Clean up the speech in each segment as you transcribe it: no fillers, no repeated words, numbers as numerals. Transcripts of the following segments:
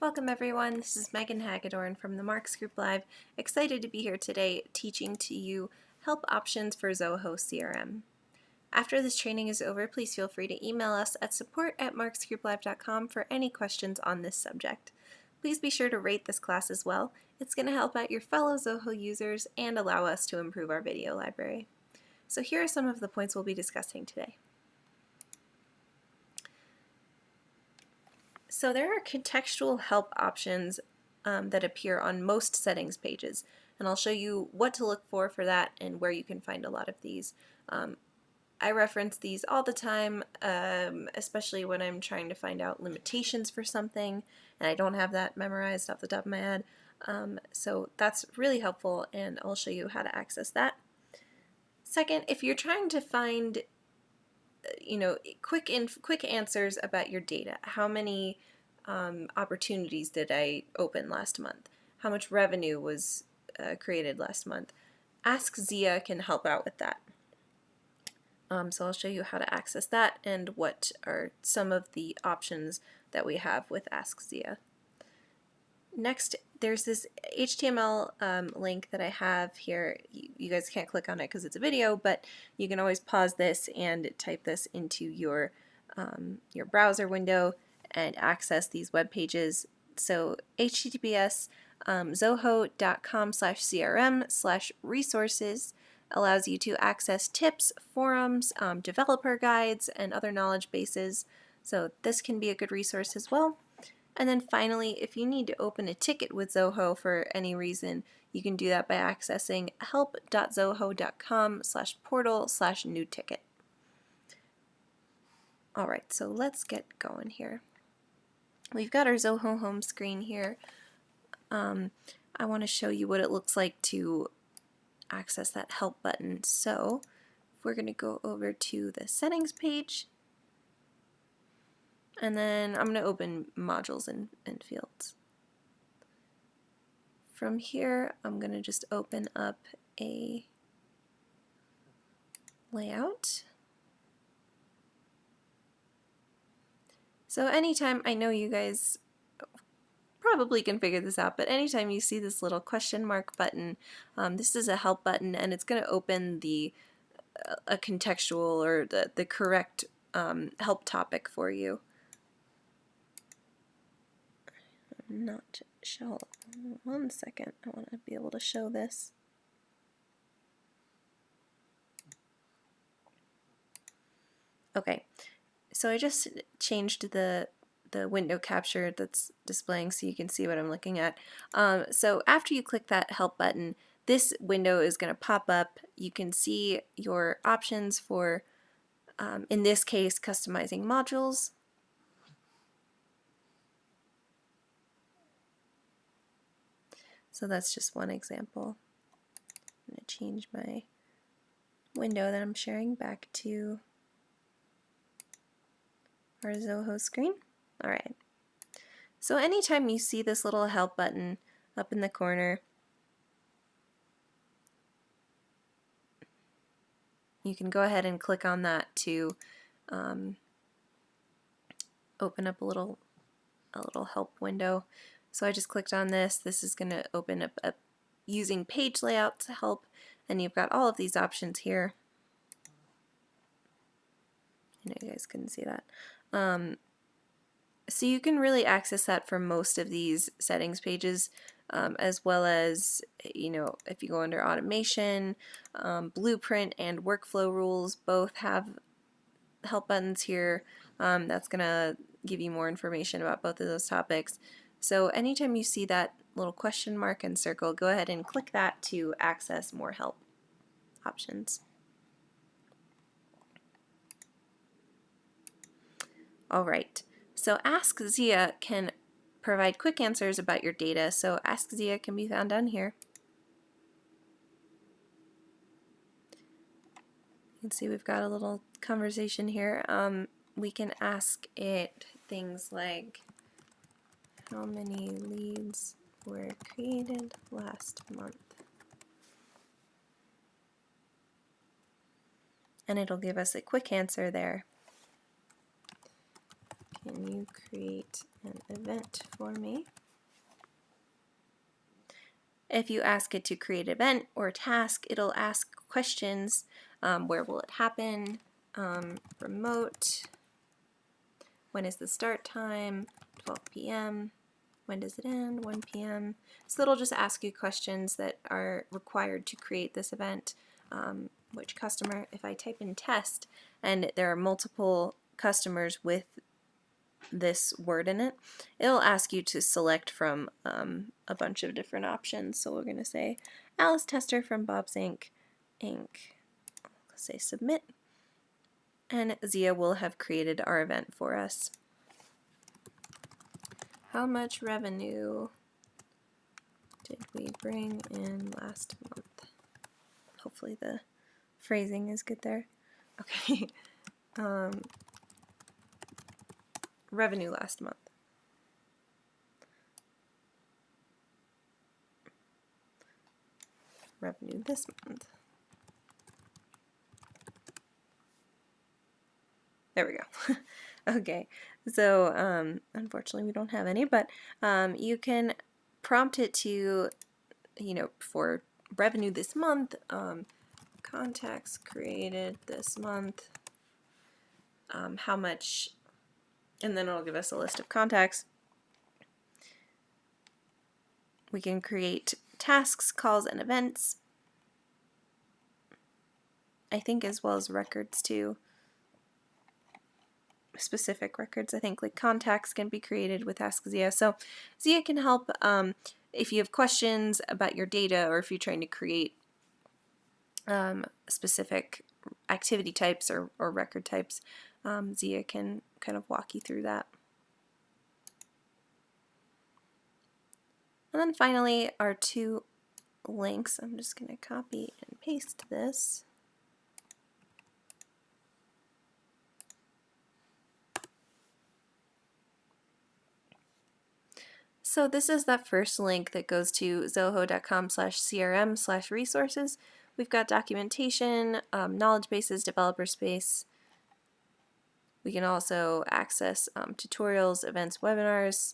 Welcome everyone, this is Megan Hagedorn from the Marks Group Live. Excited to be here today teaching to you help options for Zoho CRM. After this training is over, please feel free to email us at support@marksgrouplive.com for any questions on this subject. Please be sure to rate this class as well. It's going to help out your fellow Zoho users and allow us to improve our video library. So here are some of the points we'll be discussing today. So there are contextual help options that appear on most settings pages, and I'll show you what to look for that and where you can find a lot of these. I reference these all the time, especially when I'm trying to find out limitations for something and I don't have that memorized off the top of my head. So that's really helpful, and I'll show you how to access that. Second, if you're trying to find quick answers about your data. How many opportunities did I open last month? How much revenue was created last month? Ask Zia can help out with that. So I'll show you how to access that and what are some of the options that we have with Ask Zia. Next, there's this HTML link that I have here. You guys can't click on it because it's a video, but you can always pause this and type this into your browser window and access these web pages. So https zoho.com/crm/resources allows you to access tips, forums, developer guides, and other knowledge bases. So this can be a good resource as well. And then finally, if you need to open a ticket with Zoho for any reason, you can do that by accessing help.zoho.com/portal/new ticket. Alright, so let's get going here. We've got our Zoho home screen here. I want to show you what it looks like to access that help button. So we're going to go over to the settings page. And then I'm going to open modules and fields. From here, I'm going to just open up a layout. So anytime, I know you guys probably can figure this out, but anytime you see this little question mark button, this is a help button, and it's going to open a contextual or the correct help topic for you. Not show. One second, I want to be able to show this. Okay, so I just changed the window capture that's displaying so you can see what I'm looking at. So after you click that help button, this window is going to pop up. You can see your options for, in this case, customizing modules. So that's just one example. I'm going to change my window that I'm sharing back to our Zoho screen. Alright. So anytime you see this little help button up in the corner, you can go ahead and click on that to open up a little help window. So I just clicked on this. This is going to open up using page layout to help, and you've got all of these options here. I know you guys couldn't see that. So you can really access that for most of these settings pages, as well as, if you go under automation, blueprint and workflow rules both have help buttons here. That's going to give you more information about both of those topics. So anytime you see that little question mark and circle, go ahead and click that to access more help options. Alright, so Ask Zia can provide quick answers about your data. So Ask Zia can be found down here. You can see we've got a little conversation here. We can ask it things like, how many leads were created last month? And it'll give us a quick answer there. can you create an event for me? If you ask it to create an event or a task, it'll ask questions. Where will it happen? Remote. When is the start time? 12 p.m. When does it end? 1 p.m. So it'll just ask you questions that are required to create this event. Which customer? If I type in test and there are multiple customers with this word in it, it'll ask you to select from a bunch of different options. So we're going to say Alice Tester from Bob's Inc. Say submit, and Zia will have created our event for us. How much revenue did we bring in last month? Hopefully the phrasing is good there. Okay. Revenue last month. Revenue this month. There we go. Okay, so unfortunately we don't have any, but you can prompt it to, for revenue this month, contacts created this month, how much, and then it'll give us a list of contacts. We can create tasks, calls, and events, I think, as well as records too. Specific records, I think, like contacts can be created with Ask Zia. So Zia can help if you have questions about your data, or if you're trying to create specific activity types or record types. Zia can kind of walk you through that. And then finally, our two links. I'm just going to copy and paste this. So this is that first link that goes to zoho.com/crm/resources. We've got documentation, knowledge bases, developer space. We can also access tutorials, events, webinars,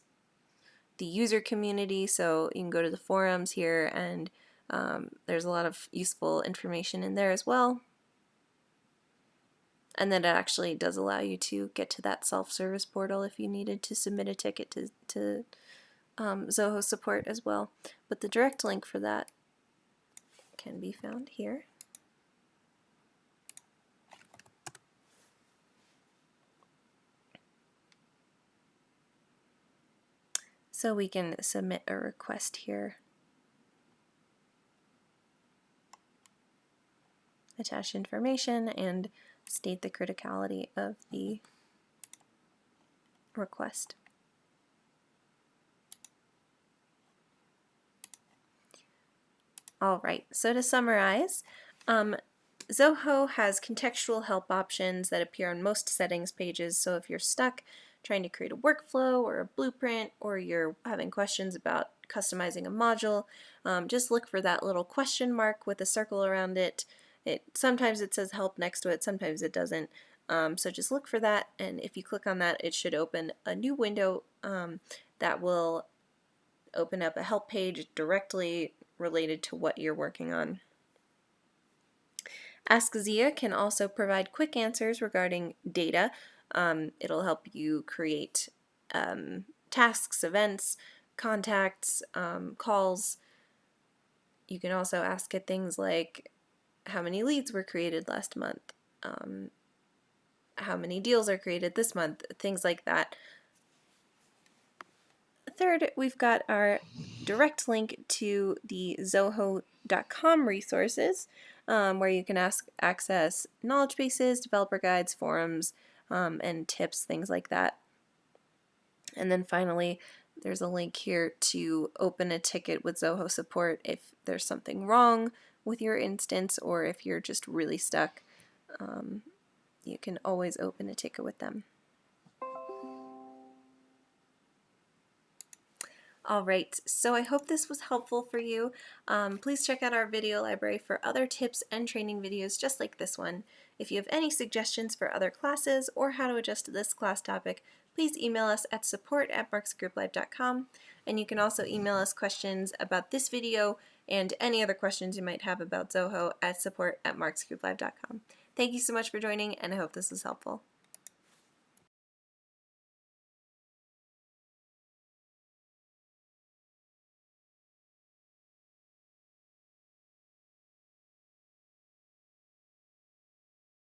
the user community, so you can go to the forums here, and there's a lot of useful information in there as well. And then it actually does allow you to get to that self-service portal if you needed to submit a ticket to Zoho support as well. But the direct link for that can be found here. So we can submit a request here. Attach information and state the criticality of the request. All right, so to summarize, Zoho has contextual help options that appear on most settings pages. So if you're stuck trying to create a workflow or a blueprint, or you're having questions about customizing a module, just look for that little question mark with a circle around it. Sometimes it says help next to it, sometimes it doesn't. So just look for that, and if you click on that, it should open a new window that will open up a help page directly related to what you're working on. Ask Zia can also provide quick answers regarding data. It'll help you create tasks, events, contacts, calls. You can also ask it things like how many leads were created last month, how many deals are created this month, things like that. Third, we've got our direct link to the Zoho.com resources, where you can access knowledge bases, developer guides, forums, and tips, things like that. And then finally, there's a link here to open a ticket with Zoho support if there's something wrong with your instance, or if you're just really stuck. You can always open a ticket with them. All right, so I hope this was helpful for you. Please check out our video library for other tips and training videos just like this one. If you have any suggestions for other classes or how to adjust to this class topic, please email us at support@marksgrouplive.com, and you can also email us questions about this video and any other questions you might have about Zoho at support@marksgrouplive.com. Thank you so much for joining, and I hope this was helpful.